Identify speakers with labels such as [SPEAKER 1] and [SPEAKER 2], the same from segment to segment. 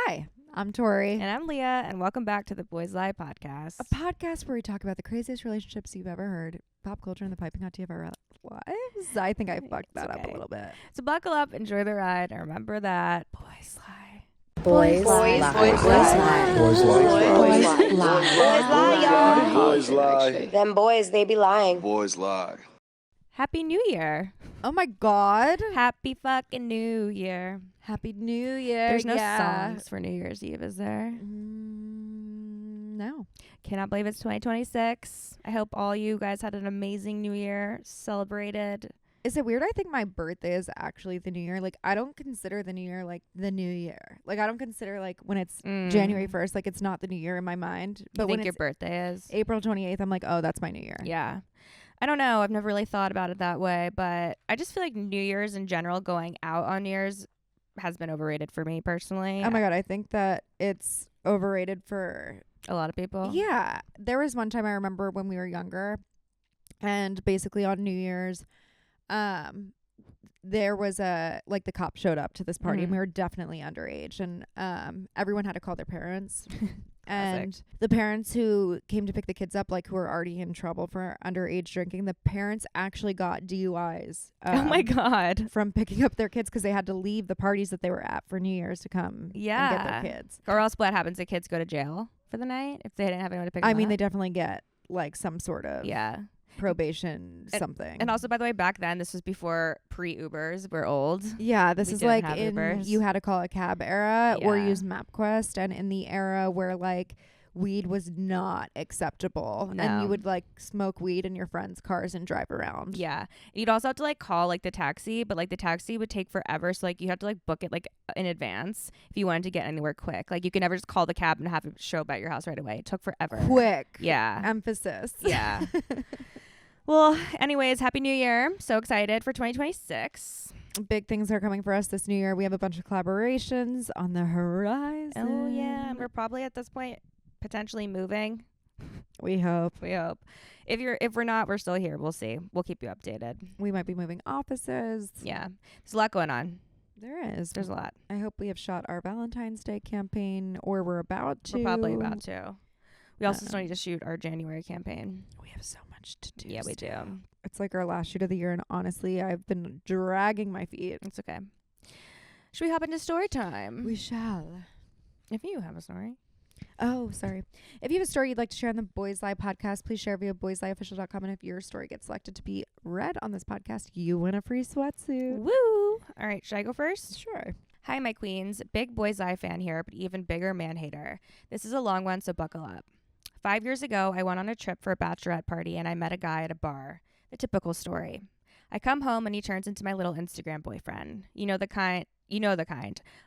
[SPEAKER 1] Hi, I'm Tori.
[SPEAKER 2] And I'm Leah, and welcome back to the Boys Lie podcast.
[SPEAKER 1] A podcast where we talk about the craziest relationships you've ever heard, pop culture, and the piping hot tea of our lives. I think I fucked that up a little bit.
[SPEAKER 2] So buckle up, enjoy the ride, and remember that Boys Lie.
[SPEAKER 3] Boys lie. Boys lie.
[SPEAKER 4] Boys lie.
[SPEAKER 3] Boys lie.
[SPEAKER 5] Boys lie, y'all.
[SPEAKER 4] Boys lie.
[SPEAKER 5] Them boys, they be lying.
[SPEAKER 4] Boys lie.
[SPEAKER 2] Happy New Year.
[SPEAKER 1] Oh my God.
[SPEAKER 2] Happy fucking New Year.
[SPEAKER 1] Happy New Year.
[SPEAKER 2] There's no songs for New Year's Eve, is there?
[SPEAKER 1] No.
[SPEAKER 2] Cannot believe it's 2026. I hope all you guys had an amazing New Year, celebrated.
[SPEAKER 1] Is it weird? I think my birthday is actually the New Year. Like, I don't consider the New Year like the New Year. Like, I don't consider like when it's January 1st, like it's not the New Year in my mind. But
[SPEAKER 2] You
[SPEAKER 1] when
[SPEAKER 2] think your
[SPEAKER 1] it's
[SPEAKER 2] birthday is?
[SPEAKER 1] April 28th, I'm like, oh, that's my New Year.
[SPEAKER 2] Yeah. I don't know. I've never really thought about it that way, but I just feel like New Year's in general, going out on New Year's, has been overrated for me personally.
[SPEAKER 1] Oh my God. I think that it's overrated for
[SPEAKER 2] A lot of people.
[SPEAKER 1] Yeah. There was one time I remember when we were younger, and basically on New Year's, there was the cop showed up to this party, and we were definitely underage, and everyone had to call their parents. And the parents who came to pick the kids up, like who were already in trouble for underage drinking, the parents actually got DUIs.
[SPEAKER 2] Oh my God.
[SPEAKER 1] From picking up their kids because they had to leave the parties that they were at for New Year's to come and get their kids.
[SPEAKER 2] Or else what happens? The kids go to jail for the night if they didn't have anyone to pick them up?
[SPEAKER 1] I mean, they definitely get like some sort of probation something.
[SPEAKER 2] And also, by the way, back then, this was before pre-Ubers. We're old.
[SPEAKER 1] Yeah, this
[SPEAKER 2] We
[SPEAKER 1] is
[SPEAKER 2] didn't
[SPEAKER 1] like
[SPEAKER 2] have
[SPEAKER 1] in
[SPEAKER 2] Ubers.
[SPEAKER 1] you had to call a cab era or
[SPEAKER 2] Yeah.
[SPEAKER 1] use MapQuest, and in the era where like weed was not acceptable, and
[SPEAKER 2] No.
[SPEAKER 1] you would like smoke weed in your friends' cars and drive around.
[SPEAKER 2] Yeah. You'd also have to like call like the taxi, but like the taxi would take forever. So like you have to like book it like in advance if you wanted to get anywhere quick. Like you could never just call the cab and have it show up at your house right away. It took forever.
[SPEAKER 1] Quick.
[SPEAKER 2] Yeah.
[SPEAKER 1] Emphasis.
[SPEAKER 2] Yeah. Well, anyways, Happy New Year. So excited for 2026.
[SPEAKER 1] Big things are coming for us this new year. We have a bunch of collaborations on the horizon.
[SPEAKER 2] Oh, yeah. And we're probably at this point potentially moving.
[SPEAKER 1] We hope.
[SPEAKER 2] We hope. If we're not, we're still here. We'll see. We'll keep you updated.
[SPEAKER 1] We might be moving offices.
[SPEAKER 2] Yeah. There's a lot going on.
[SPEAKER 1] There is.
[SPEAKER 2] There's a lot.
[SPEAKER 1] I hope we have shot our Valentine's Day campaign, or we're about to.
[SPEAKER 2] We're probably about to. We also still need to shoot our January campaign.
[SPEAKER 1] We have so much to do.
[SPEAKER 2] Yeah, we do.
[SPEAKER 1] It's like our last shoot of the year, and honestly, I've been dragging my feet.
[SPEAKER 2] It's okay. Should we hop into story time?
[SPEAKER 1] We shall.
[SPEAKER 2] If you have a story.
[SPEAKER 1] Oh, sorry. If you have a story you'd like to share on the Boys Lie podcast, please share via boysliofficial.com. And if your story gets selected to be read on this podcast, you win a free sweatsuit.
[SPEAKER 2] Woo! All right, should I go first?
[SPEAKER 1] Sure.
[SPEAKER 2] Hi, my queens. Big Boys Lie fan here, but even bigger man hater. This is a long one, so buckle up. 5 years ago, I went on a trip for a bachelorette party, and I met a guy at a bar. The typical story. I come home, and he turns into my little Instagram boyfriend. You know the kind.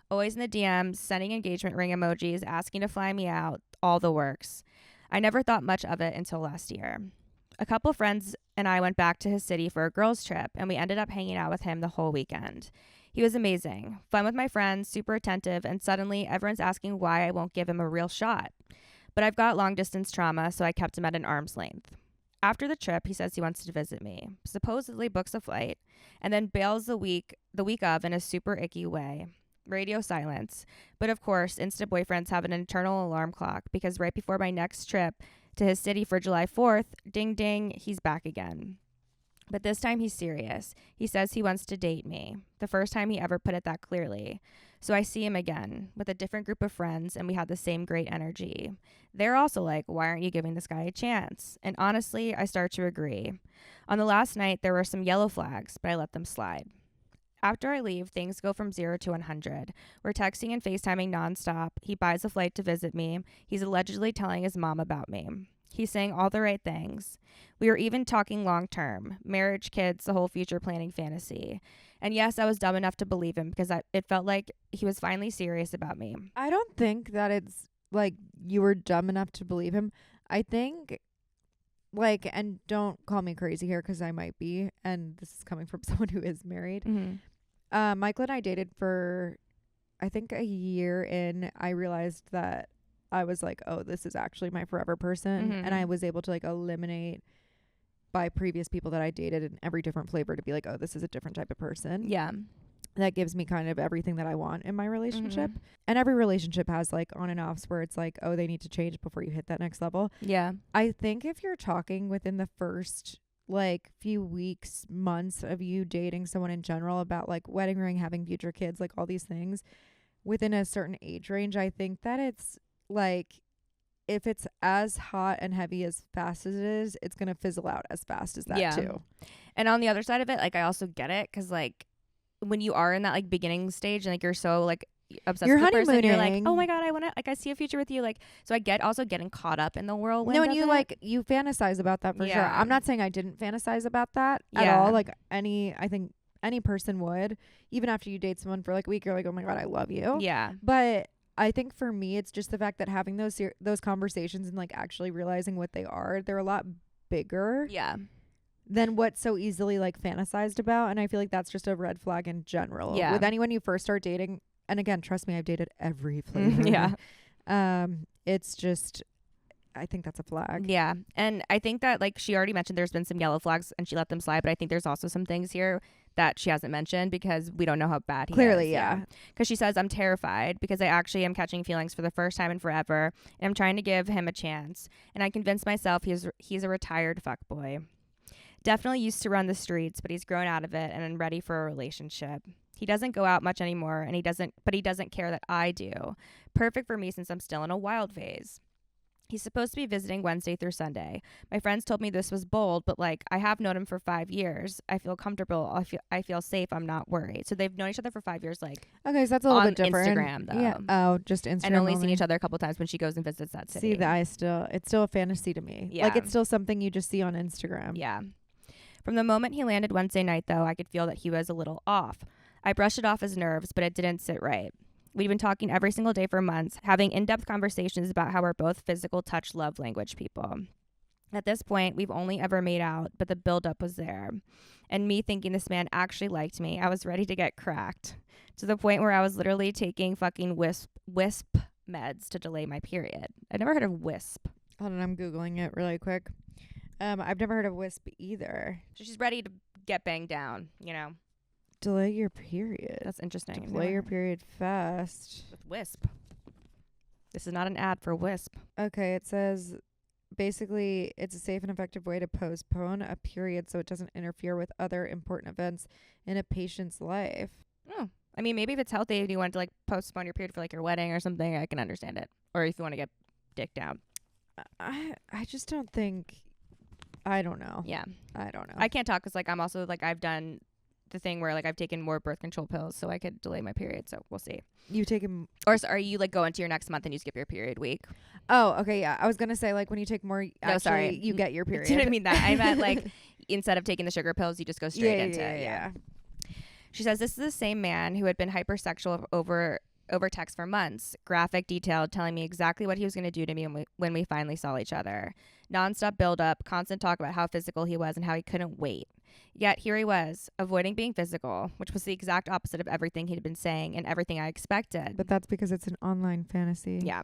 [SPEAKER 2] Always in the DMs, sending engagement ring emojis, asking to fly me out, all the works. I never thought much of it until last year. A couple friends and I went back to his city for a girls' trip, and we ended up hanging out with him the whole weekend. He was amazing, fun with my friends, super attentive, and suddenly everyone's asking why I won't give him a real shot. But I've got long-distance trauma, so I kept him at an arm's length. After the trip, he says he wants to visit me, supposedly books a flight, and then bails the week of in a super icky way. Radio silence. But of course, Insta boyfriends have an internal alarm clock because right before my next trip to his city for July 4th, ding ding, he's back again. But this time he's serious. He says he wants to date me. The first time he ever put it that clearly. So I see him again with a different group of friends, and we had the same great energy. They're also like, why aren't you giving this guy a chance? And honestly, I start to agree. On the last night, there were some yellow flags, but I let them slide. After I leave, things go from 0 to 100. We're texting and FaceTiming nonstop. He buys a flight to visit me. He's allegedly telling his mom about me. He's saying all the right things. We were even talking long-term, marriage, kids, the whole future planning fantasy. And yes, I was dumb enough to believe him because it felt like he was finally serious about me.
[SPEAKER 1] I don't think that it's like you were dumb enough to believe him. I think, like, and don't call me crazy here because I might be, and this is coming from someone who is married.
[SPEAKER 2] Mm-hmm.
[SPEAKER 1] Michael and I dated for, I think, a year in. I realized that I was like, oh, this is actually my forever person.
[SPEAKER 2] Mm-hmm.
[SPEAKER 1] And I was able to like eliminate by previous people that I dated in every different flavor to be like, oh, this is a different type of person.
[SPEAKER 2] Yeah.
[SPEAKER 1] that gives me kind of everything that I want in my relationship.
[SPEAKER 2] Mhm.
[SPEAKER 1] And every relationship has like on and offs where it's like, oh, they need to change before you hit that next level.
[SPEAKER 2] Yeah.
[SPEAKER 1] I think if you're talking within the first like few weeks, months of you dating someone in general about like wedding ring, having future kids, like all these things within a certain age range, I think that it's like, if it's as hot and heavy as fast as it is, it's going to fizzle out as fast as that too.
[SPEAKER 2] And on the other side of it, like, I also get it, because like when you are in that like beginning stage and like you're so like obsessed
[SPEAKER 1] You're
[SPEAKER 2] with the person, you're like,
[SPEAKER 1] honeymooning.
[SPEAKER 2] oh my god, I want to, like, I see a future with you, like, so I get also getting caught up in the whirlwind.
[SPEAKER 1] No, and
[SPEAKER 2] of
[SPEAKER 1] you
[SPEAKER 2] it.
[SPEAKER 1] like, you fantasize about that for sure.
[SPEAKER 2] Yeah.
[SPEAKER 1] I'm not saying I didn't fantasize about that at
[SPEAKER 2] Yeah.
[SPEAKER 1] all. Like I think any person would, even after you date someone for like a week, you're like, oh my God, I love you.
[SPEAKER 2] Yeah.
[SPEAKER 1] But I think for me, it's just the fact that having those conversations and like actually realizing what they are, they're a lot bigger
[SPEAKER 2] Yeah.
[SPEAKER 1] than what's so easily like fantasized about. And I feel like that's just a red flag in general.
[SPEAKER 2] Yeah.
[SPEAKER 1] With anyone you first start dating, and again, trust me, I've dated every flavor.
[SPEAKER 2] Yeah.
[SPEAKER 1] It's just, I think that's a flag.
[SPEAKER 2] Yeah. And I think that, like, she already mentioned there's been some yellow flags and she let them slide, but I think there's also some things here that she hasn't mentioned because we don't know how bad he
[SPEAKER 1] Clearly,
[SPEAKER 2] is.
[SPEAKER 1] yeah.
[SPEAKER 2] Because she says, I'm terrified because I actually am catching feelings for the first time in forever, and I'm trying to give him a chance. And I convinced myself he's a retired fuckboy. Definitely used to run the streets, but he's grown out of it and I'm ready for a relationship. He doesn't go out much anymore, and he doesn't care that I do. Perfect for me since I'm still in a wild phase. He's supposed to be visiting Wednesday through Sunday. My friends told me this was bold, but like, I have known him for 5 years. I feel comfortable. I feel safe. I'm not worried. So they've known each other for 5 years, like,
[SPEAKER 1] Okay, so that's a little
[SPEAKER 2] on
[SPEAKER 1] bit different.
[SPEAKER 2] Instagram, though.
[SPEAKER 1] Yeah. Oh, just Instagram.
[SPEAKER 2] and only seen each other a couple times when she goes and visits that city.
[SPEAKER 1] See, that it's still a fantasy to me. Like,
[SPEAKER 2] Yeah.
[SPEAKER 1] it's still something you just see on Instagram.
[SPEAKER 2] Yeah. From the moment he landed Wednesday night, though, I could feel that he was a little off. I brushed it off as nerves, but it didn't sit right. We'd been talking every single day for months, having in-depth conversations about how we're both physical touch love language people. At this point, we've only ever made out, but the buildup was there. And me thinking this man actually liked me, I was ready to get cracked. To the point where I was literally taking fucking wisp meds to delay my period. I'd never heard of wisp.
[SPEAKER 1] Hold on, I'm Googling it really quick. I've never heard of wisp either.
[SPEAKER 2] So she's ready to get banged down, you know.
[SPEAKER 1] Delay your period.
[SPEAKER 2] That's interesting. I've
[SPEAKER 1] Delay
[SPEAKER 2] never
[SPEAKER 1] your
[SPEAKER 2] heard
[SPEAKER 1] period fast.
[SPEAKER 2] with wisp. This is not an ad for wisp.
[SPEAKER 1] Okay, it says basically it's a safe and effective way to postpone a period so it doesn't interfere with other important events in a patient's life.
[SPEAKER 2] Oh, I mean, maybe if it's healthy and you want to like postpone your period for like your wedding or something, I can understand it. Or if you want to get dick down.
[SPEAKER 1] I just don't think. I don't know.
[SPEAKER 2] Yeah.
[SPEAKER 1] I don't know.
[SPEAKER 2] I can't talk because like I'm also like I've done the thing where like I've taken more birth control pills so I could delay my period. So we'll see.
[SPEAKER 1] You take him.
[SPEAKER 2] Or are you like go into your next month and you skip your period week?
[SPEAKER 1] Oh, okay, yeah. I was gonna say like when you take more.
[SPEAKER 2] No, sorry.
[SPEAKER 1] You get your period.
[SPEAKER 2] Didn't mean that. I meant like instead of taking the sugar pills, you just go straight
[SPEAKER 1] yeah,
[SPEAKER 2] into it.
[SPEAKER 1] yeah.
[SPEAKER 2] She says this is the same man who had been hypersexual over text for months, graphic, detailed, telling me exactly what he was going to do to me when we finally saw each other. Nonstop build-up, constant talk about how physical he was and how he couldn't wait. Yet here he was, avoiding being physical, which was the exact opposite of everything he'd been saying and everything I expected.
[SPEAKER 1] But that's because it's an online fantasy.
[SPEAKER 2] Yeah.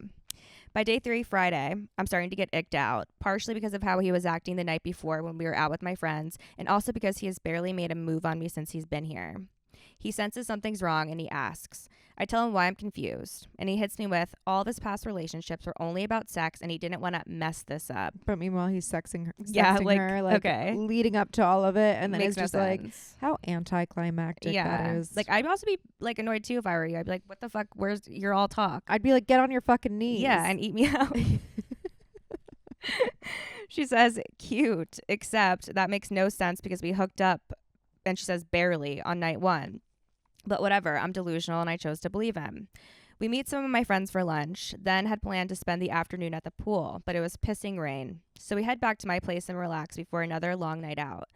[SPEAKER 2] By day 3, Friday, I'm starting to get icked out, partially because of how he was acting the night before when we were out with my friends, and also because he has barely made a move on me since he's been here. He senses something's wrong and he asks. I tell him why I'm confused, and he hits me with, all of his past relationships were only about sex and he didn't want to mess this up.
[SPEAKER 1] But meanwhile, he's sexting her.
[SPEAKER 2] Yeah,
[SPEAKER 1] Sexting
[SPEAKER 2] like,
[SPEAKER 1] her, like
[SPEAKER 2] okay.
[SPEAKER 1] leading up to all of it, and then
[SPEAKER 2] Makes
[SPEAKER 1] it's just
[SPEAKER 2] no
[SPEAKER 1] like
[SPEAKER 2] sense.
[SPEAKER 1] how anticlimactic that is.
[SPEAKER 2] Like I'd also be like annoyed too if I were you. I'd be like, what the fuck? Where's your all talk?
[SPEAKER 1] I'd be like, get on your fucking knees.
[SPEAKER 2] Yeah, and eat me out. She says, cute, except that makes no sense because we hooked up, and she says barely, on night 1. But whatever, I'm delusional and I chose to believe him. We meet some of my friends for lunch, then had planned to spend the afternoon at the pool, but it was pissing rain. So we head back to my place and relax before another long night out.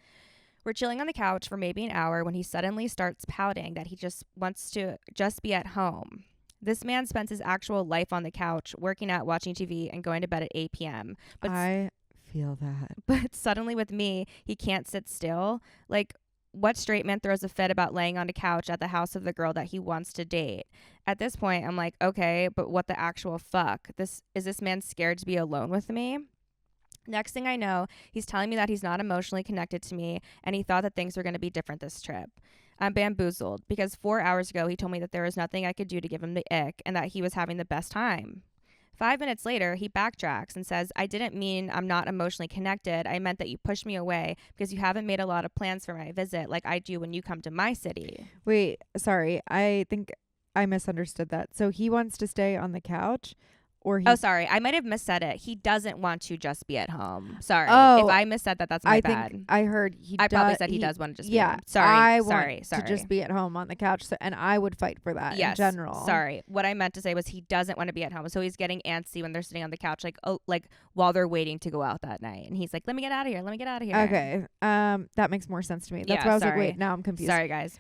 [SPEAKER 2] We're chilling on the couch for maybe an hour when he suddenly starts pouting that he just wants to just be at home. This man spends his actual life on the couch, working out, watching TV, and going to bed at 8 p.m. But
[SPEAKER 1] I feel that.
[SPEAKER 2] But suddenly with me, he can't sit still. Like, what straight man throws a fit about laying on a couch at the house of the girl that he wants to date? At this point, I'm like, okay, but what the actual fuck? Is this man scared to be alone with me? Next thing I know, he's telling me that he's not emotionally connected to me and he thought that things were going to be different this trip. I'm bamboozled because 4 hours ago he told me that there was nothing I could do to give him the ick and that he was having the best time. 5 minutes later, he backtracks and says, I didn't mean I'm not emotionally connected. I meant that you pushed me away because you haven't made a lot of plans for my visit like I do when you come to my city.
[SPEAKER 1] Wait, sorry. I think I misunderstood that. So he wants to stay on the couch, or he...
[SPEAKER 2] Oh, sorry. I might have missaid it. He doesn't want to just be at home. Sorry.
[SPEAKER 1] Oh,
[SPEAKER 2] if I missaid that, that's my bad.
[SPEAKER 1] think I heard
[SPEAKER 2] I probably said he does want to just be at home.
[SPEAKER 1] I
[SPEAKER 2] Sorry.
[SPEAKER 1] want to just be at home on the couch, and I would fight for that in general.
[SPEAKER 2] Sorry. What I meant to say was he doesn't want to be at home. So he's getting antsy when they're sitting on the couch, like while they're waiting to go out that night. And he's like, let me get out of here. Let me get out of here.
[SPEAKER 1] Okay. That makes more sense to me. That's why I was like, wait, now I'm confused.
[SPEAKER 2] Sorry, guys.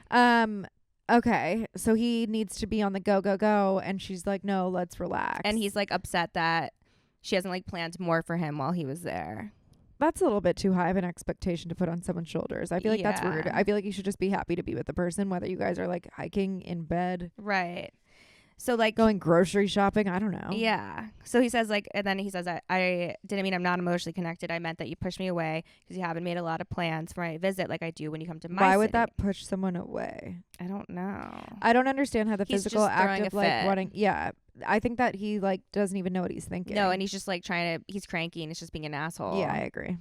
[SPEAKER 1] Okay, so he needs to be on the go, and she's like, no, let's relax.
[SPEAKER 2] And he's like upset that she hasn't like planned more for him while he was there.
[SPEAKER 1] That's a little bit too high of an expectation to put on someone's shoulders. I feel like that's rude. I feel like you should just be happy to be with the person, whether you guys are like hiking in bed.
[SPEAKER 2] Right. So like
[SPEAKER 1] going grocery shopping. I don't know.
[SPEAKER 2] Yeah. So he says like, and then he says, I didn't mean I'm not emotionally connected. I meant that you pushed me away because you haven't made a lot of plans for my visit like I do when you come to my
[SPEAKER 1] Why
[SPEAKER 2] city.
[SPEAKER 1] would that push someone away?
[SPEAKER 2] I don't know.
[SPEAKER 1] I don't understand how the
[SPEAKER 2] He's
[SPEAKER 1] physical
[SPEAKER 2] just
[SPEAKER 1] act
[SPEAKER 2] throwing
[SPEAKER 1] of
[SPEAKER 2] a
[SPEAKER 1] like
[SPEAKER 2] fit.
[SPEAKER 1] running. Yeah. I think that he like doesn't even know what he's thinking.
[SPEAKER 2] No, and he's just like he's cranky and he's just being an asshole.
[SPEAKER 1] Yeah, I agree.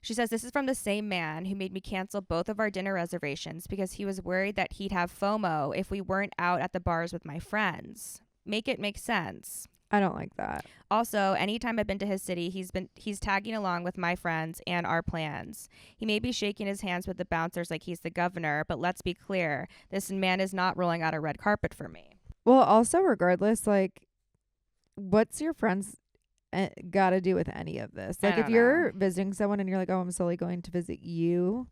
[SPEAKER 2] She says, this is from the same man who made me cancel both of our dinner reservations because he was worried that he'd have FOMO if we weren't out at the bars with my friends. Make it make sense.
[SPEAKER 1] I don't like that.
[SPEAKER 2] Also, anytime I've been to his city, he's tagging along with my friends and our plans. He may be shaking his hands with the bouncers like he's the governor, but let's be clear, this man is not rolling out a red carpet for me.
[SPEAKER 1] Well, also, regardless, like, what's your friends got to do with any of this? Like, if you're visiting someone and you're like, oh, I'm solely going to visit you.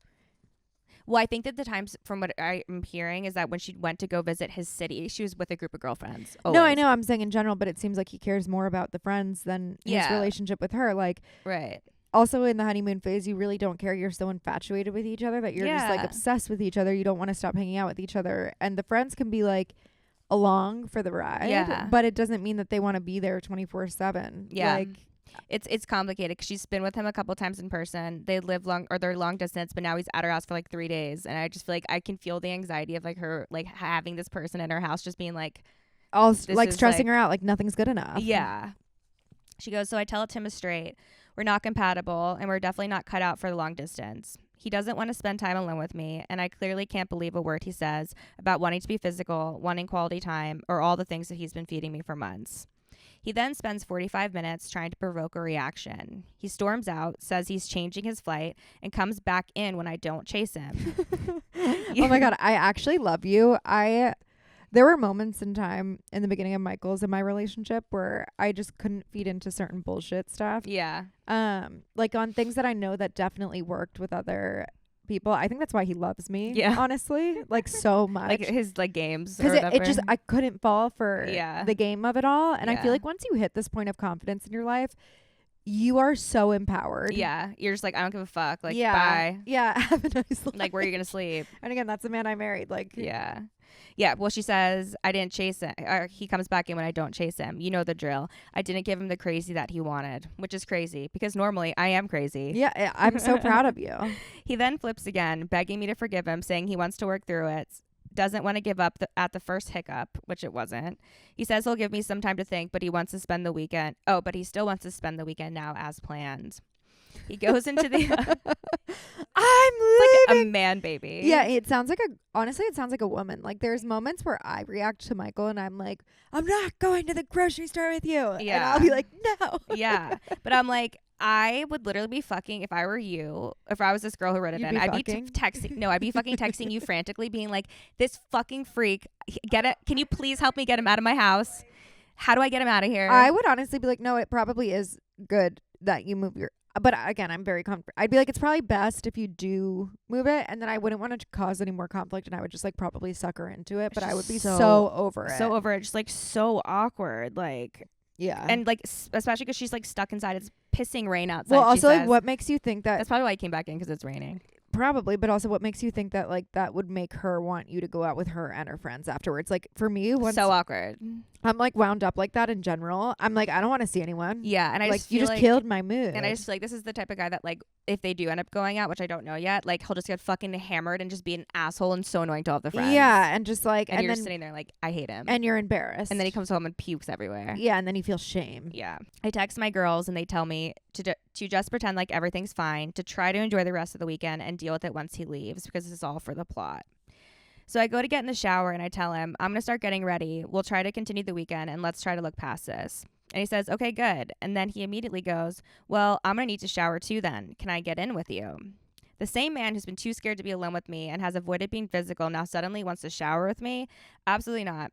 [SPEAKER 2] Well, I think that the times from what I'm hearing is that when she went to go visit his city, she was with a group of girlfriends. Always.
[SPEAKER 1] No, I know. I'm saying in general, but it seems like he cares more about the friends than his relationship with her. Like,
[SPEAKER 2] right.
[SPEAKER 1] Also, in the honeymoon phase, you really don't care. You're so infatuated with each other that you're just like obsessed with each other. You don't want to stop hanging out with each other. And the friends can be like along for the ride, but it doesn't mean that they want to be there 24/7.
[SPEAKER 2] Yeah.
[SPEAKER 1] Like,
[SPEAKER 2] it's complicated because she's been with him a couple times in person. They live they're long distance, but now he's at her house for like 3 days. And I just feel like I can feel the anxiety of like her, like having this person in her house, just being like,
[SPEAKER 1] all like stressing her out. Like nothing's good enough.
[SPEAKER 2] Yeah. She goes, so I tell it to him straight. We're not compatible and we're definitely not cut out for the long distance. He doesn't want to spend time alone with me, and I clearly can't believe a word he says about wanting to be physical, wanting quality time, or all the things that he's been feeding me for months. He then spends 45 minutes trying to provoke a reaction. He storms out, says he's changing his flight, and comes back in when I don't chase him.
[SPEAKER 1] Oh my God, I actually love you. There were moments in time in the beginning of Michael's and my relationship where I just couldn't feed into certain bullshit stuff.
[SPEAKER 2] Yeah.
[SPEAKER 1] Like on things that I know that definitely worked with other people. I think that's why he loves me.
[SPEAKER 2] Yeah.
[SPEAKER 1] Honestly, like so much.
[SPEAKER 2] Like his like games.
[SPEAKER 1] Because it just, I couldn't fall for the game of it all. And I feel like once you hit this point of confidence in your life, you are so empowered.
[SPEAKER 2] Yeah. You're just like, I don't give a fuck. Like, bye.
[SPEAKER 1] Yeah. Have a nice life.
[SPEAKER 2] Like, where are you going to sleep?
[SPEAKER 1] And again, that's the man I married. Like,
[SPEAKER 2] yeah. Yeah, well, she says, I didn't chase him. Or he comes back in when I don't chase him. You know the drill. I didn't give him the crazy that he wanted, which is crazy because normally I am crazy.
[SPEAKER 1] Yeah, I'm so proud of you.
[SPEAKER 2] He then flips again, begging me to forgive him, saying he wants to work through it, doesn't want to give up at the first hiccup, which it wasn't. He says he'll give me some time to think, but he wants to spend the weekend. Oh, but he still wants to spend the weekend now as planned. He goes into the
[SPEAKER 1] I'm
[SPEAKER 2] like
[SPEAKER 1] leaving.
[SPEAKER 2] a man baby.
[SPEAKER 1] Yeah, it sounds like a woman. Like there's moments where I react to Michael and I'm like, I'm not going to the grocery store with you.
[SPEAKER 2] Yeah.
[SPEAKER 1] And I'll be like, no.
[SPEAKER 2] Yeah. But I'm like, I would literally be fucking if I were you. If I was this girl who wrote it in, I'd be texting. No, I'd be fucking texting you frantically, being like, this fucking freak, get it? Can you please help me get him out of my house? How do I get him out of here?
[SPEAKER 1] I would honestly be like, no, it probably is good that you move your. But again, I'm very confident. I'd be like, it's probably best if you do move it, and then I wouldn't want to cause any more conflict, and I would just like probably suck her into it. But I would be so over it.
[SPEAKER 2] So over it, just like so awkward, like.
[SPEAKER 1] Yeah.
[SPEAKER 2] And like especially because she's like stuck inside. It's pissing rain outside.
[SPEAKER 1] Well, also like, what makes you think that?
[SPEAKER 2] That's probably why I came back in, because it's raining.
[SPEAKER 1] Probably, but also what makes you think that like that would make her want you to go out with her and her friends afterwards? Like for me, once
[SPEAKER 2] So awkward.
[SPEAKER 1] I'm like wound up like that in general, I'm like, I don't want to see anyone.
[SPEAKER 2] Yeah, and I
[SPEAKER 1] like
[SPEAKER 2] just
[SPEAKER 1] you
[SPEAKER 2] feel
[SPEAKER 1] just
[SPEAKER 2] like,
[SPEAKER 1] killed my mood.
[SPEAKER 2] and I just feel like this is the type of guy that like if they do end up going out, which I don't know yet, like he'll just get fucking hammered and just be an asshole and so annoying to all the friends.
[SPEAKER 1] Yeah, and just like
[SPEAKER 2] and you're
[SPEAKER 1] then
[SPEAKER 2] just sitting there like I hate him,
[SPEAKER 1] and you're embarrassed,
[SPEAKER 2] and then he comes home and pukes everywhere.
[SPEAKER 1] yeah, and then you feel shame.
[SPEAKER 2] Yeah. I text my girls and they tell me to just pretend like everything's fine, to try to enjoy the rest of the weekend and deal with it once he leaves because this is all for the plot. So I go to get in the shower and I tell him, I'm going to start getting ready. We'll try to continue the weekend and let's try to look past this. And he says, okay, good. And then he immediately goes, well, I'm going to need to shower too then. Can I get in with you? The same man who's been too scared to be alone with me and has avoided being physical now suddenly wants to shower with me? Absolutely not.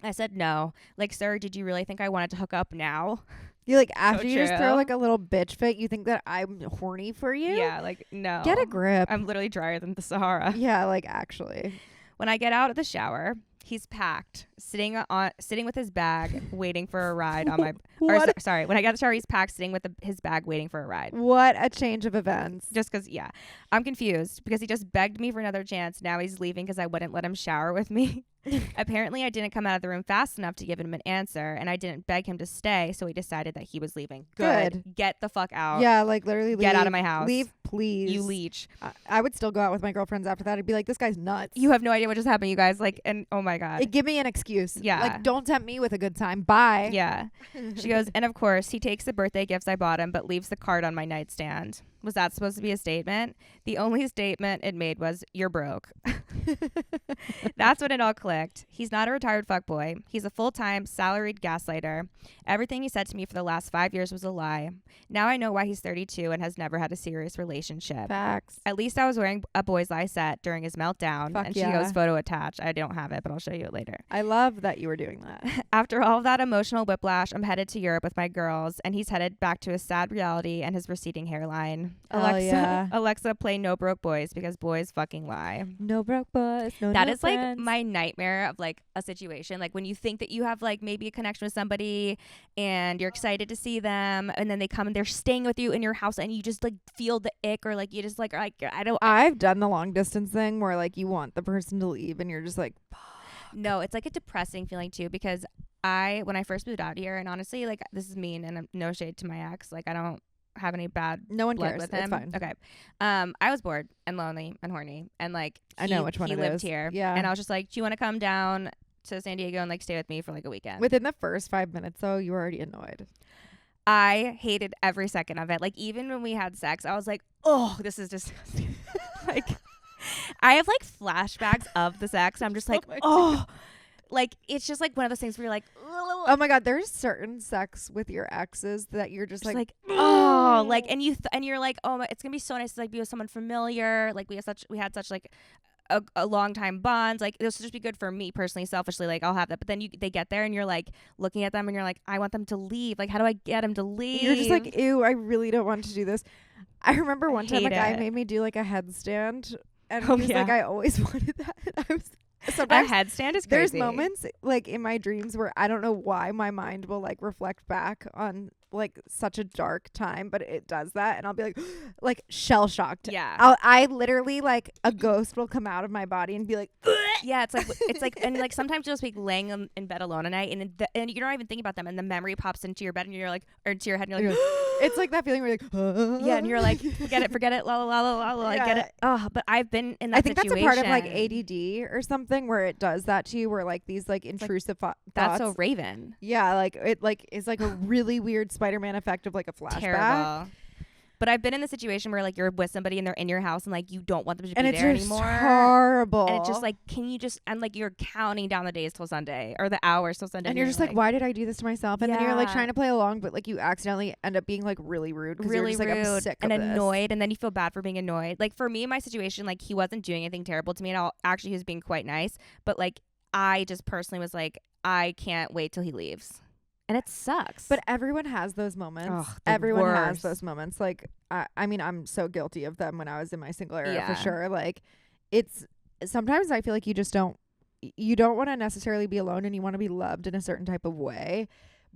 [SPEAKER 2] I said no. Like, sir, did you really think I wanted to hook up now?
[SPEAKER 1] You like after you just
[SPEAKER 2] true.
[SPEAKER 1] throw like a little bitch fit, you think that I'm horny for you?
[SPEAKER 2] Yeah, like, no.
[SPEAKER 1] Get a grip.
[SPEAKER 2] I'm literally drier than the Sahara.
[SPEAKER 1] Yeah, like actually.
[SPEAKER 2] When I get out of the shower, he's packed, sitting with his bag, waiting for a ride on my.
[SPEAKER 1] What?
[SPEAKER 2] Sorry, when I get out of the shower, he's packed, sitting with his bag, waiting for a ride.
[SPEAKER 1] What a change of events.
[SPEAKER 2] Just because, yeah, I'm confused because he just begged me for another chance. Now he's leaving because I wouldn't let him shower with me. Apparently, I didn't come out of the room fast enough to give him an answer, and I didn't beg him to stay, so he decided that he was leaving. Good. Get the fuck out.
[SPEAKER 1] Yeah, like literally leave.
[SPEAKER 2] Get out of my house.
[SPEAKER 1] Leave, please.
[SPEAKER 2] You leech.
[SPEAKER 1] I would still go out with my girlfriends after that. I'd be like, this guy's nuts.
[SPEAKER 2] You have no idea what just happened, you guys. Like, and oh my God.
[SPEAKER 1] Give me an excuse.
[SPEAKER 2] Yeah.
[SPEAKER 1] Like, don't tempt me with a good time. Bye.
[SPEAKER 2] Yeah. She goes, and of course, he takes the birthday gifts I bought him, but leaves the card on my nightstand. Was that supposed to be a statement? The only statement it made was, you're broke. That's when it all clicked. He's not a retired fuckboy. He's a full-time salaried gaslighter. Everything he said to me for the last 5 years was a lie. Now I know why he's 32 and has never had a serious relationship.
[SPEAKER 1] Facts.
[SPEAKER 2] At least I was wearing a boys' lie set during his meltdown.
[SPEAKER 1] Fuck
[SPEAKER 2] and
[SPEAKER 1] yeah.
[SPEAKER 2] she goes, photo attached. I don't have it, but I'll show you it later.
[SPEAKER 1] I love that you were doing that.
[SPEAKER 2] After all of that emotional whiplash, I'm headed to Europe with my girls, and he's headed back to his sad reality and his receding hairline.
[SPEAKER 1] Hell yeah.
[SPEAKER 2] Alexa, play No Broke Boys because boys fucking lie.
[SPEAKER 1] No broke boys. No
[SPEAKER 2] That
[SPEAKER 1] no
[SPEAKER 2] is
[SPEAKER 1] friends.
[SPEAKER 2] like my nightmare of like a situation. Like when you think that you have like maybe a connection with somebody and you're excited to see them, and then they come and they're staying with you in your house, and you just like feel the ick, or like you just like
[SPEAKER 1] I've done the long distance thing where like you want the person to leave and you're just like,
[SPEAKER 2] No, it's like a depressing feeling too, because when I first moved out here, and honestly, like this is mean and no shade to my ex, like I don't have any bad
[SPEAKER 1] no one
[SPEAKER 2] blood
[SPEAKER 1] cares.
[SPEAKER 2] with
[SPEAKER 1] It's
[SPEAKER 2] him.
[SPEAKER 1] fine.
[SPEAKER 2] Okay. I was bored and lonely and horny, and like
[SPEAKER 1] I know which one
[SPEAKER 2] he
[SPEAKER 1] it
[SPEAKER 2] lived
[SPEAKER 1] is.
[SPEAKER 2] here.
[SPEAKER 1] Yeah.
[SPEAKER 2] And I was just like, do you want to come down to San Diego and like stay with me for like a weekend?
[SPEAKER 1] Within the first 5 minutes though, you were already annoyed.
[SPEAKER 2] I hated every second of it. Like even when we had sex, I was like, oh, this is disgusting. Like I have like flashbacks of the sex. I'm just like, oh, like it's just like one of those things where you're like,
[SPEAKER 1] Oh my god, there's certain sex with your exes that you're just like
[SPEAKER 2] oh, like, and you're like, oh, it's gonna be so nice to like be with someone familiar. Like we had such like a long time bond. Like this will just be good for me personally, selfishly. Like I'll have that. But then they get there and you're like looking at them and you're like, I want them to leave. Like how do I get them to leave?
[SPEAKER 1] You're just like, ew, I really don't want to do this. I remember one time a
[SPEAKER 2] hate
[SPEAKER 1] guy
[SPEAKER 2] it.
[SPEAKER 1] made me do like a headstand, and
[SPEAKER 2] Oh,
[SPEAKER 1] he was
[SPEAKER 2] yeah.
[SPEAKER 1] like, I always wanted that. I was
[SPEAKER 2] a
[SPEAKER 1] sometimes
[SPEAKER 2] headstand is
[SPEAKER 1] there's
[SPEAKER 2] crazy.
[SPEAKER 1] moments like in my dreams where I don't know why my mind will like reflect back on like such a dark time, but it does that, and I'll be like shell shocked.
[SPEAKER 2] Yeah.
[SPEAKER 1] I literally like a ghost will come out of my body and be like,
[SPEAKER 2] Yeah, it's like and like sometimes you'll just be laying in bed alone at night, and you're not even thinking about them, and the memory pops into your bed, and you're like, or into your head, and you're like,
[SPEAKER 1] it's like that feeling where you're like,
[SPEAKER 2] yeah, and you're like, forget it, la la la la la, I get
[SPEAKER 1] Yeah.
[SPEAKER 2] it. Oh, but I've been in that
[SPEAKER 1] I think
[SPEAKER 2] situation.
[SPEAKER 1] that's a part of like ADD or something where it does that to you, where like these like intrusive thoughts.
[SPEAKER 2] That's so Raven.
[SPEAKER 1] Yeah, like it like is like a really weird Spider-Man effect of like a flashback.
[SPEAKER 2] Terrible. But I've been in the situation where like you're with somebody and they're in your house and like you don't want them to
[SPEAKER 1] And
[SPEAKER 2] be
[SPEAKER 1] it's
[SPEAKER 2] there
[SPEAKER 1] just
[SPEAKER 2] anymore.
[SPEAKER 1] horrible.
[SPEAKER 2] And it's just like, can you just, and like you're counting down the days till Sunday or the hours till Sunday.
[SPEAKER 1] and you're just like, why did I do this to myself? And then you're like
[SPEAKER 2] Yeah.
[SPEAKER 1] trying to play along, but like you accidentally end up being like really rude because
[SPEAKER 2] really
[SPEAKER 1] you're just like, I'm
[SPEAKER 2] rude
[SPEAKER 1] sick
[SPEAKER 2] and
[SPEAKER 1] of this.
[SPEAKER 2] annoyed, and then you feel bad for being annoyed. Like for me, in my situation, like he wasn't doing anything terrible to me at all. Actually, he was being quite nice, but like I just personally was like, I can't wait till he leaves, and it sucks.
[SPEAKER 1] But everyone has those moments.
[SPEAKER 2] Ugh, the
[SPEAKER 1] Everyone has
[SPEAKER 2] worst.
[SPEAKER 1] those moments. Like I mean, I'm so guilty of them when I was in my single era
[SPEAKER 2] Yeah.
[SPEAKER 1] for sure. Like it's sometimes I feel like you don't want to necessarily be alone, and you want to be loved in a certain type of way.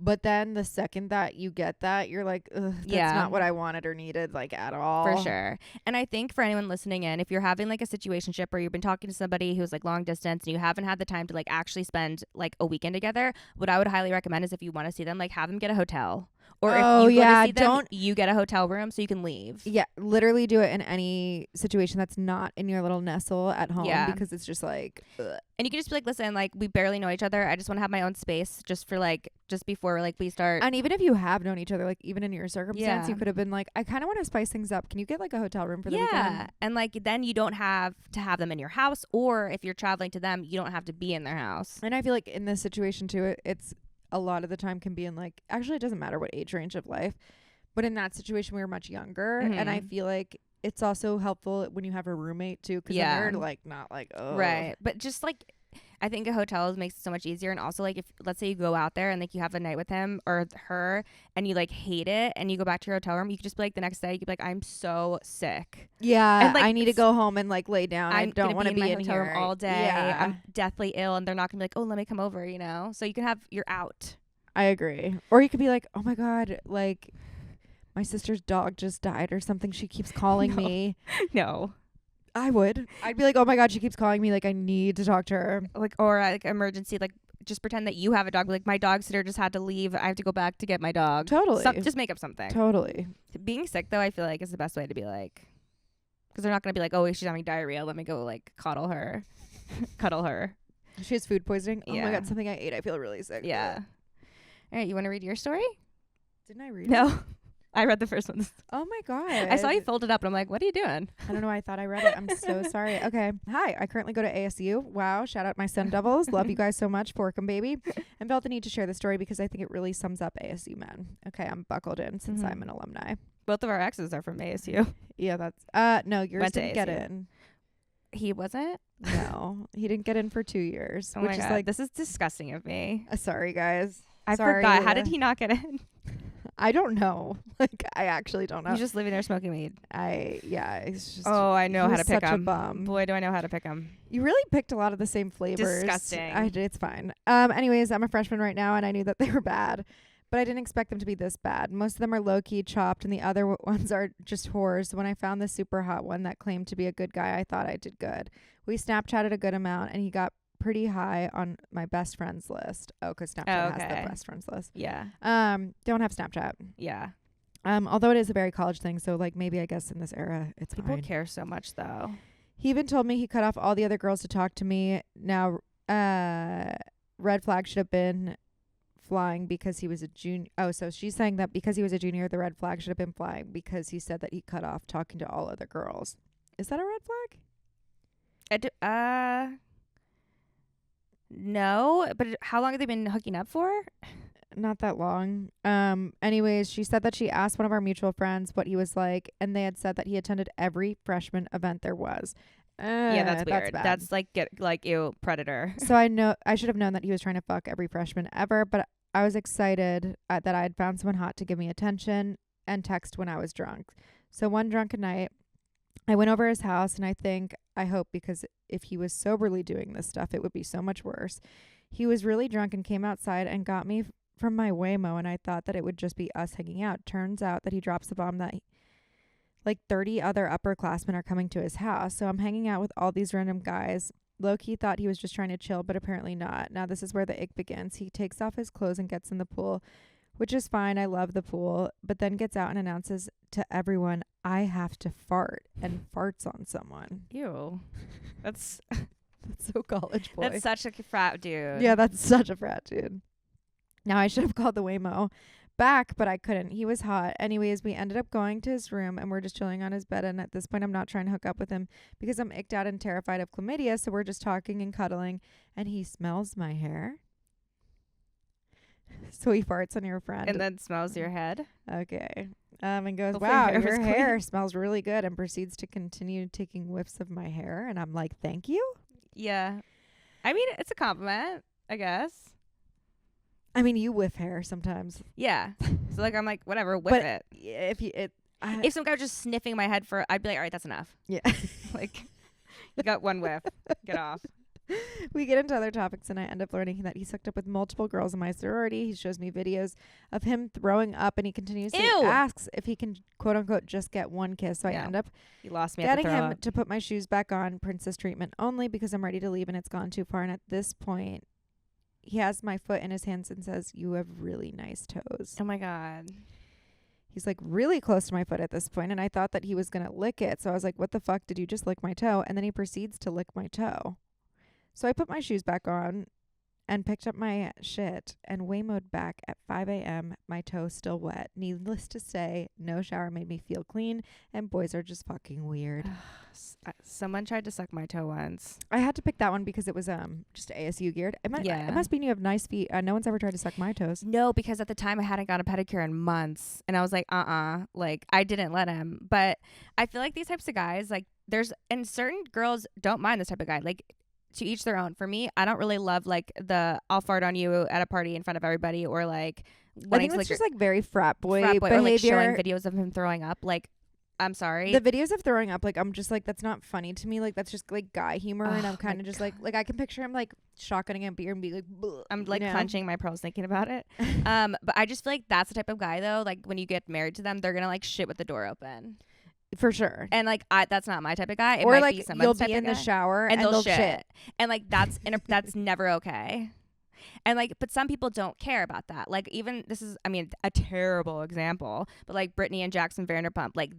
[SPEAKER 1] But then the second that you get that, you're like, ugh, that's not what I wanted or needed, like, at all.
[SPEAKER 2] For sure. And I think for anyone listening in, if you're having like a situationship or you've been talking to somebody who's like long distance and you haven't had the time to like actually spend like a weekend together, what I would highly recommend is if you want to see them, like have them get a hotel. Or if you go to see them, you get a hotel room so you can leave.
[SPEAKER 1] Yeah, literally do it in any situation that's not in your little nestle at home because it's just like, ugh.
[SPEAKER 2] And you can just be like, listen, like we barely know each other. I just want to have my own space just before like we start.
[SPEAKER 1] And even if you have known each other, like even in your circumstance, you could have been like, I kind of want to spice things up. Can you get like a hotel room for the weekend?
[SPEAKER 2] Yeah. And like then you don't have to have them in your house, or if you're traveling to them, you don't have to be in their house.
[SPEAKER 1] And I feel like in this situation too, it's a lot of the time can be in like, actually it doesn't matter what age range of life, but in that situation we were much younger, and I feel like it's also helpful when you have a roommate too, because then you're like not like, oh
[SPEAKER 2] right. But just like I think a hotel makes it so much easier. And also like if let's say you go out there and like you have a night with him or her and you like hate it and you go back to your hotel room, you could just be like the next day you could be like, I'm so sick.
[SPEAKER 1] Yeah,
[SPEAKER 2] and, like,
[SPEAKER 1] I need to go home and like lay down. I don't want to be in
[SPEAKER 2] my hotel room all day.
[SPEAKER 1] Yeah.
[SPEAKER 2] I'm deathly ill, and they're not gonna be like, oh, let me come over, you know. So you can have you're out.
[SPEAKER 1] I agree. Or you could be like, oh my God, like my sister's dog just died or something. She keeps calling me.
[SPEAKER 2] No.
[SPEAKER 1] I'd be like, oh my God, she keeps calling me. Like, I need to talk to her.
[SPEAKER 2] Like, or like emergency, like just pretend that you have a dog. Like my dog sitter just had to leave. I have to go back to get my dog.
[SPEAKER 1] Totally.
[SPEAKER 2] Just make up something.
[SPEAKER 1] Totally.
[SPEAKER 2] Being sick though, I feel like is the best way to be like, because they're not going to be like, oh, she's having diarrhea. Let me go like cuddle her.
[SPEAKER 1] She has food poisoning.
[SPEAKER 2] Yeah.
[SPEAKER 1] Oh my God, something I ate. I feel really sick.
[SPEAKER 2] Yeah. All right. You want to read your story?
[SPEAKER 1] Didn't I read it?
[SPEAKER 2] No. I read the first one.
[SPEAKER 1] Oh my God.
[SPEAKER 2] I saw you fold it up and I'm like, what are you doing?
[SPEAKER 1] I don't know. I thought I read it. I'm so sorry. Okay. Hi. I currently go to ASU. Wow. Shout out my Sun Devils. Love you guys so much. Fork 'em, baby. And felt the need to share the story because I think it really sums up ASU men. Okay. I'm buckled in since I'm an alumni.
[SPEAKER 2] Both of our exes are from ASU.
[SPEAKER 1] Yeah. That's, no, yours didn't get in.
[SPEAKER 2] He wasn't?
[SPEAKER 1] No. He didn't get in for 2 years.
[SPEAKER 2] Oh
[SPEAKER 1] which
[SPEAKER 2] my
[SPEAKER 1] is
[SPEAKER 2] God.
[SPEAKER 1] like,
[SPEAKER 2] this is disgusting of me.
[SPEAKER 1] Sorry, guys.
[SPEAKER 2] I forgot. How did he not get in?
[SPEAKER 1] I don't know. Like, I actually don't know.
[SPEAKER 2] He's just living there smoking weed.
[SPEAKER 1] It's just.
[SPEAKER 2] Oh, I know how to pick
[SPEAKER 1] such
[SPEAKER 2] him.
[SPEAKER 1] A bum.
[SPEAKER 2] Boy, do I know how to pick him.
[SPEAKER 1] You really picked a lot of the same flavors.
[SPEAKER 2] Disgusting.
[SPEAKER 1] It's fine. Anyways, I'm a freshman right now, and I knew that they were bad, but I didn't expect them to be this bad. Most of them are low-key chopped, and the other ones are just whores. When I found the super hot one that claimed to be a good guy, I thought I did good. We Snapchatted a good amount, and he got pretty high on my best friends list. Oh, because Snapchat has the best friends list.
[SPEAKER 2] Yeah.
[SPEAKER 1] Don't have Snapchat.
[SPEAKER 2] Yeah.
[SPEAKER 1] Although it is a very college thing, so like maybe I guess in this era it's
[SPEAKER 2] People
[SPEAKER 1] fine.
[SPEAKER 2] care so much though.
[SPEAKER 1] He even told me he cut off all the other girls to talk to me. Now, red flag should have been flying because he was a junior. Oh, so she's saying that because he was a junior, the red flag should have been flying because he said that he cut off talking to all other girls. Is that a red flag?
[SPEAKER 2] No, but how long have they been hooking up for?
[SPEAKER 1] Not that long. Anyways, she said that she asked one of our mutual friends what he was like, and they had said that he attended every freshman event there was.
[SPEAKER 2] Yeah, that's weird.
[SPEAKER 1] Bad.
[SPEAKER 2] That's like ew, predator.
[SPEAKER 1] So I should have known that he was trying to fuck every freshman ever, but I was excited that I had found someone hot to give me attention and text when I was drunk. So one drunken night, I went over his house, and I hope because if he was soberly doing this stuff, it would be so much worse. He was really drunk and came outside and got me from my Waymo, and I thought that it would just be us hanging out. Turns out that he drops the bomb that like 30 other upperclassmen are coming to his house. So I'm hanging out with all these random guys. Low-key thought he was just trying to chill, but apparently not. Now this is where the ick begins. He takes off his clothes and gets in the pool, which is fine. I love the pool, but then gets out and announces to everyone, I have to fart, and farts on someone.
[SPEAKER 2] Ew. That's
[SPEAKER 1] so college boy.
[SPEAKER 2] That's such a frat dude.
[SPEAKER 1] Yeah, that's such a frat dude. Now I should have called the Waymo back, but I couldn't. He was hot. Anyways, we ended up going to his room, and we're just chilling on his bed, and at this point I'm not trying to hook up with him because I'm icked out and terrified of chlamydia, so we're just talking and cuddling, and he smells my hair. So he farts on your friend.
[SPEAKER 2] And then smells your head.
[SPEAKER 1] Okay. And goes,
[SPEAKER 2] Hopefully
[SPEAKER 1] wow,
[SPEAKER 2] your
[SPEAKER 1] your
[SPEAKER 2] hair was
[SPEAKER 1] hair
[SPEAKER 2] clean."
[SPEAKER 1] smells really good, and proceeds to continue taking whiffs of my hair. And I'm like, thank you.
[SPEAKER 2] Yeah. I mean, it's a compliment, I guess.
[SPEAKER 1] I mean, you whiff hair sometimes.
[SPEAKER 2] Yeah. So like, I'm like, whatever, whip it.
[SPEAKER 1] If
[SPEAKER 2] If some guy was just sniffing my head I'd be like, all right, that's enough.
[SPEAKER 1] yeah.
[SPEAKER 2] Like, you got one whiff. Get off.
[SPEAKER 1] We get into other topics, and I end up learning that he's hooked up with multiple girls in my sorority. He shows me videos of him throwing up, and he continuously
[SPEAKER 2] Ew.
[SPEAKER 1] asks if he can, quote unquote, just get one kiss. So I
[SPEAKER 2] Yeah.
[SPEAKER 1] end up
[SPEAKER 2] You lost me at the
[SPEAKER 1] getting
[SPEAKER 2] throw
[SPEAKER 1] him
[SPEAKER 2] up.
[SPEAKER 1] to put my shoes back on, princess treatment only, because I'm ready to leave and it's gone too far. And at this point, he has my foot in his hands and says, "You have really nice toes."
[SPEAKER 2] Oh my God.
[SPEAKER 1] He's like really close to my foot at this point, and I thought that he was going to lick it. So I was like, "What the fuck? Did you just lick my toe?" And then he proceeds to lick my toe. So I put my shoes back on and picked up my shit and Waymo'd back at 5 a.m. My toe still wet. Needless to say, no shower made me feel clean, and boys are just fucking weird.
[SPEAKER 2] Someone tried to suck my toe once.
[SPEAKER 1] I had to pick that one because it was just ASU geared. It must mean you have nice feet. No one's ever tried to suck my toes.
[SPEAKER 2] No, because at the time I hadn't got a pedicure in months, and I was like, like I didn't let him. But I feel like these types of guys, like and certain girls don't mind this type of guy. Like, to each their own. For me, I don't really love like I'll fart on you at a party in front of everybody, or like
[SPEAKER 1] I think it's just like very frat boy behavior.
[SPEAKER 2] or like showing videos of him throwing up. Like, I'm sorry.
[SPEAKER 1] The videos of throwing up, like, I'm just like, that's not funny to me. Like, that's just like guy humor, and I'm kind of just like I can picture him like shotgunning a beer and be like, bleh,
[SPEAKER 2] I'm like clenching my pearls thinking about it. But I just feel like that's the type of guy though. Like when you get married to them, they're gonna like shit with the door open.
[SPEAKER 1] For sure.
[SPEAKER 2] And like that's not my type of guy. It
[SPEAKER 1] or
[SPEAKER 2] might
[SPEAKER 1] like
[SPEAKER 2] be someone's
[SPEAKER 1] you'll
[SPEAKER 2] type
[SPEAKER 1] be
[SPEAKER 2] of
[SPEAKER 1] in the
[SPEAKER 2] guy.
[SPEAKER 1] shower
[SPEAKER 2] and they'll shit.
[SPEAKER 1] shit.
[SPEAKER 2] And like that's that's never okay. And like, but some people don't care about that. Like even this is, I mean, a terrible example, but like Brittany and Jackson Vanderpump, like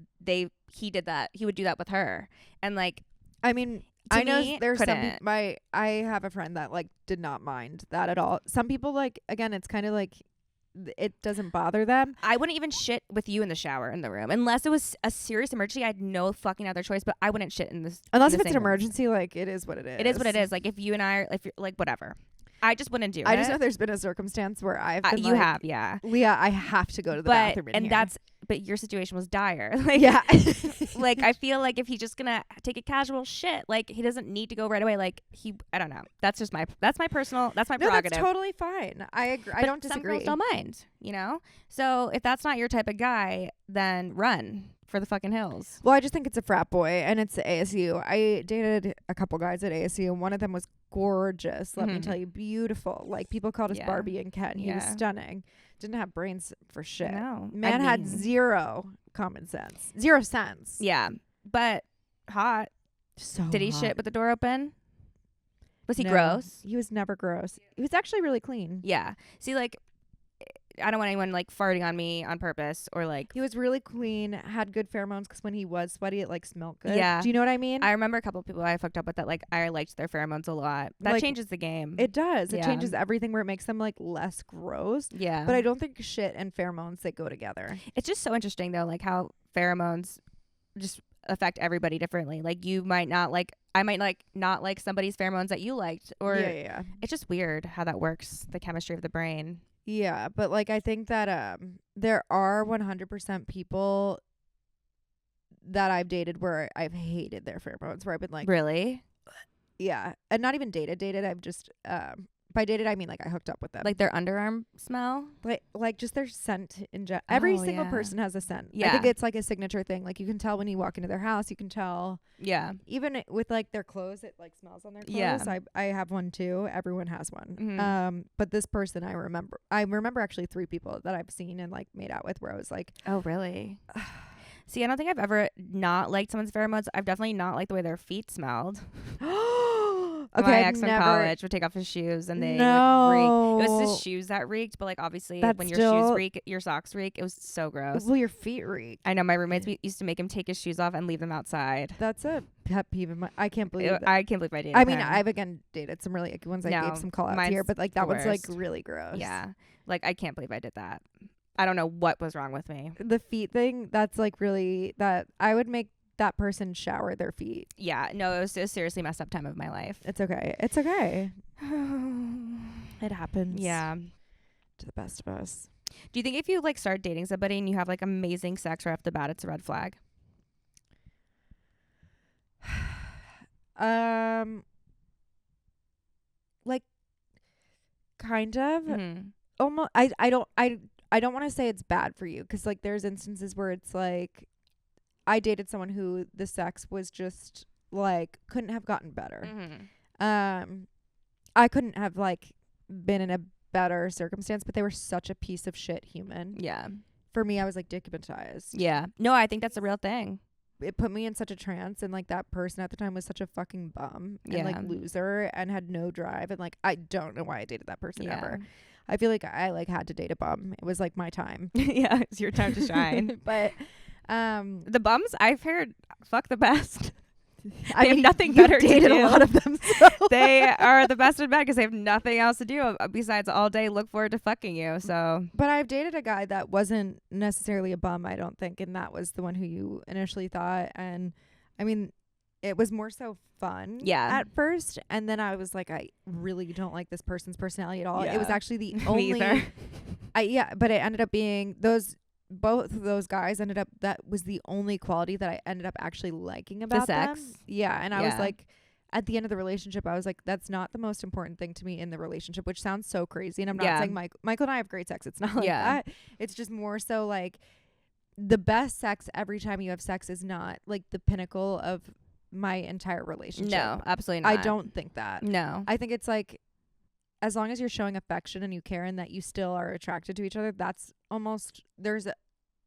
[SPEAKER 2] he did that. He would do that with her. And like,
[SPEAKER 1] I mean,
[SPEAKER 2] to
[SPEAKER 1] I know
[SPEAKER 2] me,
[SPEAKER 1] there's some
[SPEAKER 2] couldn't.
[SPEAKER 1] people, I have a friend that like did not mind that at all. Some people, like, again, it's kind of like it doesn't bother them.
[SPEAKER 2] I wouldn't even shit with you in the shower in the room unless it was a serious emergency. I had no fucking other choice, but I wouldn't shit in this.
[SPEAKER 1] Unless
[SPEAKER 2] in
[SPEAKER 1] if
[SPEAKER 2] the
[SPEAKER 1] it's an
[SPEAKER 2] same room.
[SPEAKER 1] emergency, like, it is what it is.
[SPEAKER 2] It is what it is. Like if you and I are, if you're like whatever, I just wouldn't do it.
[SPEAKER 1] I just know there's been a circumstance where I've been
[SPEAKER 2] you
[SPEAKER 1] like,
[SPEAKER 2] have, yeah.
[SPEAKER 1] Leah, I have to go to the bathroom in
[SPEAKER 2] and
[SPEAKER 1] here.
[SPEAKER 2] but your situation was dire. Like,
[SPEAKER 1] yeah.
[SPEAKER 2] like I feel like if he's just gonna take a casual shit, like he doesn't need to go right away. Like I don't know. That's my personal. That's my
[SPEAKER 1] No,
[SPEAKER 2] prerogative.
[SPEAKER 1] that's totally fine. I agree. I
[SPEAKER 2] But
[SPEAKER 1] don't disagree.
[SPEAKER 2] Some girls don't mind, you know. So if that's not your type of guy, then run for the fucking hills.
[SPEAKER 1] Well, I just think it's a frat boy, and it's ASU. I dated a couple guys at ASU, and one of them was gorgeous. Let me tell you, beautiful. Like, people called us
[SPEAKER 2] Yeah.
[SPEAKER 1] Barbie and Ken. He was
[SPEAKER 2] Yeah.
[SPEAKER 1] stunning. Didn't have brains for shit.
[SPEAKER 2] No,
[SPEAKER 1] Man
[SPEAKER 2] I
[SPEAKER 1] had
[SPEAKER 2] mean,
[SPEAKER 1] zero common sense. 0 cents.
[SPEAKER 2] Yeah, but hot.
[SPEAKER 1] So
[SPEAKER 2] Did he
[SPEAKER 1] hot.
[SPEAKER 2] shit with the door open? Was he
[SPEAKER 1] No,
[SPEAKER 2] gross?
[SPEAKER 1] He was never gross. He was actually really clean.
[SPEAKER 2] Yeah. See, like, I don't want anyone like farting on me on purpose or like.
[SPEAKER 1] He was really clean, had good pheromones, because when he was sweaty, it like smelled good.
[SPEAKER 2] Yeah.
[SPEAKER 1] Do you know what I mean?
[SPEAKER 2] I remember a couple of people I fucked up with that. Like, I liked their pheromones a lot. That
[SPEAKER 1] Like,
[SPEAKER 2] changes the game.
[SPEAKER 1] It does. It
[SPEAKER 2] Yeah.
[SPEAKER 1] changes everything, where it makes them like less gross.
[SPEAKER 2] Yeah.
[SPEAKER 1] But I don't think shit and pheromones, they go together.
[SPEAKER 2] It's just so interesting though, like how pheromones just affect everybody differently. Like you might not like, I might like not like somebody's pheromones that you liked, or
[SPEAKER 1] Yeah.
[SPEAKER 2] it's just weird how that works. The chemistry of the brain.
[SPEAKER 1] Yeah, but like I think that there are 100% people that I've dated where I've hated their pheromones, where I've been like,
[SPEAKER 2] Really?
[SPEAKER 1] yeah, and not even dated. I've just by dated I mean like I hooked up with them.
[SPEAKER 2] Like their underarm smell?
[SPEAKER 1] Like just their scent in general. Every
[SPEAKER 2] Oh,
[SPEAKER 1] single
[SPEAKER 2] yeah.
[SPEAKER 1] person has a scent. I
[SPEAKER 2] Yeah.
[SPEAKER 1] think it's like a signature thing. Like you can tell when you walk into their house. You can tell
[SPEAKER 2] Yeah.
[SPEAKER 1] even with like their clothes. It like smells on their clothes.
[SPEAKER 2] Yeah.
[SPEAKER 1] I have one too. Everyone has one.
[SPEAKER 2] Mhm.
[SPEAKER 1] But this person I remember actually 3 people that I've seen and like made out with where I was like,
[SPEAKER 2] Oh, really? See, I don't think I've ever not liked someone's pheromones. I've definitely not liked the way their feet smelled.
[SPEAKER 1] okay,
[SPEAKER 2] My
[SPEAKER 1] I've
[SPEAKER 2] ex in
[SPEAKER 1] never.
[SPEAKER 2] college would take off his shoes and they
[SPEAKER 1] No.
[SPEAKER 2] would reek. It was his shoes that reeked, but like obviously
[SPEAKER 1] That's
[SPEAKER 2] when your
[SPEAKER 1] still-
[SPEAKER 2] shoes reek, your socks reek. It was so gross.
[SPEAKER 1] Well, your feet reek.
[SPEAKER 2] I know my roommates used to make him take his shoes off and leave them outside.
[SPEAKER 1] That's a pet peeve of mine. I can't believe that.
[SPEAKER 2] I can't believe I did.
[SPEAKER 1] I mean, I've again dated some really icky ones. I
[SPEAKER 2] No,
[SPEAKER 1] gave some call outs
[SPEAKER 2] mine's
[SPEAKER 1] here, but like that
[SPEAKER 2] the
[SPEAKER 1] one's like
[SPEAKER 2] worst.
[SPEAKER 1] really gross.
[SPEAKER 2] Yeah. Like I can't believe I did that. I don't know what was wrong with me.
[SPEAKER 1] The feet thing, that's like really that I would make that person shower their feet.
[SPEAKER 2] Yeah. No, it was a seriously messed up time of my life.
[SPEAKER 1] It's okay. It's okay. It happens.
[SPEAKER 2] Yeah.
[SPEAKER 1] To the best of us.
[SPEAKER 2] Do you think if you like start dating somebody and you have like amazing sex right off the bat, it's a red flag?
[SPEAKER 1] Like kind of.
[SPEAKER 2] Mhm.
[SPEAKER 1] Almost I don't want to say it's bad for you, because like there's instances where it's like I dated someone who the sex was just like couldn't have gotten better.
[SPEAKER 2] Mhm.
[SPEAKER 1] I couldn't have like been in a better circumstance, but they were such a piece of shit human.
[SPEAKER 2] Yeah.
[SPEAKER 1] For me, I was like dickmatized.
[SPEAKER 2] Yeah. No, I think that's a real thing.
[SPEAKER 1] It put me in such a trance, and like that person at the time was such a fucking bum and like loser and had no drive, and like I don't know why I dated that person ever. I feel like I like had to date a bum. It was like my time.
[SPEAKER 2] Yeah, it's your time to shine.
[SPEAKER 1] But
[SPEAKER 2] the bums I've heard fuck the best.
[SPEAKER 1] I
[SPEAKER 2] have
[SPEAKER 1] mean,
[SPEAKER 2] nothing
[SPEAKER 1] you
[SPEAKER 2] better to
[SPEAKER 1] dated
[SPEAKER 2] do.
[SPEAKER 1] a lot of them. So.
[SPEAKER 2] They are the best in bed because they have nothing else to do besides all day look forward to fucking you. So,
[SPEAKER 1] but I've dated a guy that wasn't necessarily a bum, I don't think, and that was the one who you initially thought. And I mean, it was more so fun at first, and then I was like, I really don't like this person's personality at all. It was actually the only but it ended up being both of those guys ended up, that was the only quality that I ended up actually liking about them. Yeah. And I was like, at the end of the relationship, I was like, that's not the most important thing to me in the relationship, which sounds so crazy. And I'm not saying Michael and I have great sex. It's not like that. It's just more so like the best sex every time you have sex is not like the pinnacle of my entire relationship.
[SPEAKER 2] No, absolutely not.
[SPEAKER 1] I don't think that.
[SPEAKER 2] No.
[SPEAKER 1] I think it's like, as long as you're showing affection and you care and that you still are attracted to each other, that's almost, there's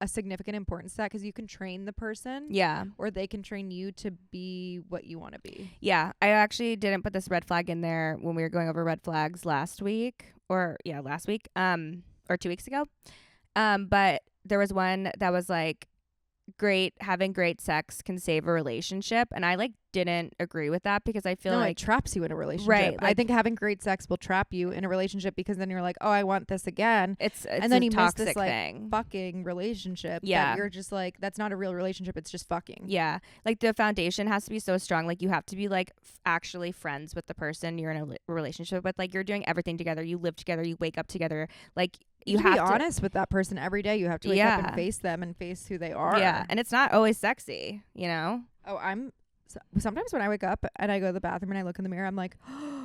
[SPEAKER 1] a significant importance to that, because you can train the person.
[SPEAKER 2] Yeah.
[SPEAKER 1] Or they can train you to be what you want to be.
[SPEAKER 2] Yeah. I actually didn't put this red flag in there when we were going over red flags last week or 2 weeks ago. But there was one that was like, having great sex can save a relationship, and I like didn't agree with that because I feel like
[SPEAKER 1] it traps you in a relationship.
[SPEAKER 2] Right,
[SPEAKER 1] I think having great sex will trap you in a relationship, because then you're like, oh, I want this again.
[SPEAKER 2] It's
[SPEAKER 1] and then
[SPEAKER 2] a
[SPEAKER 1] you miss
[SPEAKER 2] toxic
[SPEAKER 1] this like
[SPEAKER 2] thing.
[SPEAKER 1] fucking relationship.
[SPEAKER 2] Yeah,
[SPEAKER 1] that you're just like, that's not a real relationship. It's just fucking.
[SPEAKER 2] Yeah, like the foundation has to be so strong. Like you have to be like actually friends with the person you're in a relationship with. Like you're doing everything together. You live together. You wake up together. Like you have
[SPEAKER 1] to be
[SPEAKER 2] to
[SPEAKER 1] honest with that person every day. You have to wake up and face them and face who they are.
[SPEAKER 2] Yeah, and it's not always sexy, you know.
[SPEAKER 1] Oh, sometimes when I wake up and I go to the bathroom and I look in the mirror, I'm like,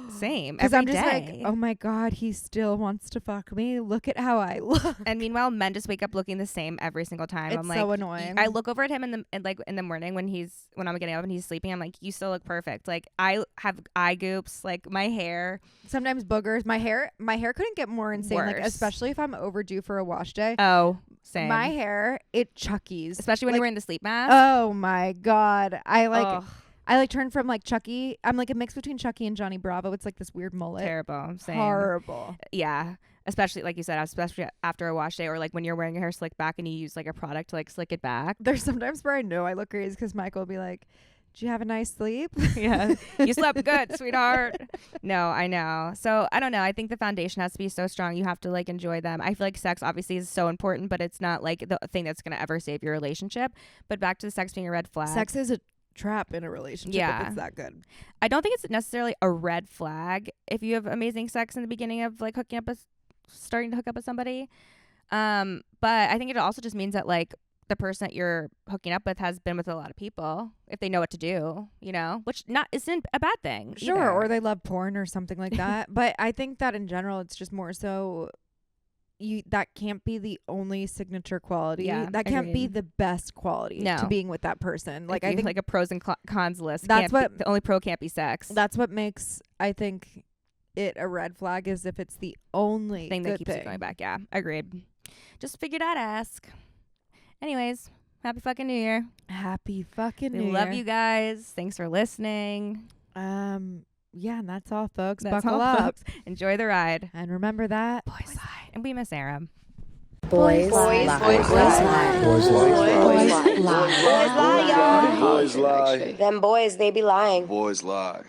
[SPEAKER 2] same.
[SPEAKER 1] Because I'm just like, oh my God, he still wants to fuck me. Look at how I look.
[SPEAKER 2] And meanwhile, men just wake up looking the same every single time.
[SPEAKER 1] It's so annoying.
[SPEAKER 2] I look over at him in the morning when I'm getting up and he's sleeping. I'm like, you still look perfect. Like I have eye goops, like my hair.
[SPEAKER 1] Sometimes boogers. My hair couldn't get more insane.
[SPEAKER 2] Worse.
[SPEAKER 1] Like especially if I'm overdue for a wash day.
[SPEAKER 2] Oh, same.
[SPEAKER 1] My hair, it chuckies.
[SPEAKER 2] Especially when you're wearing the sleep mask.
[SPEAKER 1] Oh my God. I like turn from like Chucky. I'm like a mix between Chucky and Johnny Bravo. It's like this weird mullet.
[SPEAKER 2] Terrible. Same.
[SPEAKER 1] Horrible.
[SPEAKER 2] Yeah. Especially like you said, especially after a wash day, or like when you're wearing your hair slicked back and you use like a product to like slick it back.
[SPEAKER 1] There's sometimes where I know I look crazy because Michael will be like, did you have a nice sleep?
[SPEAKER 2] Yeah. You slept good, sweetheart. No, I know. So I don't know. I think the foundation has to be so strong. You have to like enjoy them. I feel like sex obviously is so important, but it's not like the thing that's going to ever save your relationship. But back to the sex being a red flag.
[SPEAKER 1] Sex is a trap in a relationship if it's that good.
[SPEAKER 2] I don't think it's necessarily a red flag if you have amazing sex in the beginning of like starting to hook up with somebody. But I think it also just means that like the person that you're hooking up with has been with a lot of people, if they know what to do, you know, which isn't a bad thing.
[SPEAKER 1] Sure.
[SPEAKER 2] Either.
[SPEAKER 1] Or they love porn or something like that. But I think that in general, it's just more so that can't be the only signature quality.
[SPEAKER 2] Yeah,
[SPEAKER 1] that can't be the best quality to being with that person. Like I think
[SPEAKER 2] like a pros and cons list.
[SPEAKER 1] That's
[SPEAKER 2] the only pro can't be sex.
[SPEAKER 1] That's what makes, I think, it a red flag, is if it's the only
[SPEAKER 2] thing that keeps
[SPEAKER 1] it
[SPEAKER 2] going back. Yeah, agreed. Just figured I'd ask. Anyways, happy fucking New Year.
[SPEAKER 1] Happy fucking New Year.
[SPEAKER 2] We love you guys. Thanks for listening.
[SPEAKER 1] Yeah, and that's all, folks.
[SPEAKER 2] That's
[SPEAKER 1] Buckle
[SPEAKER 2] all,
[SPEAKER 1] up.
[SPEAKER 2] folks. Enjoy the ride.
[SPEAKER 1] And remember that.
[SPEAKER 2] Boys lie. And we miss Aram.
[SPEAKER 3] Boys lie. Boys lie.
[SPEAKER 4] Boys lie.
[SPEAKER 5] Boys lie, y'all.
[SPEAKER 4] Boys lie.
[SPEAKER 5] Them boys, they be lying.
[SPEAKER 4] Boys lie.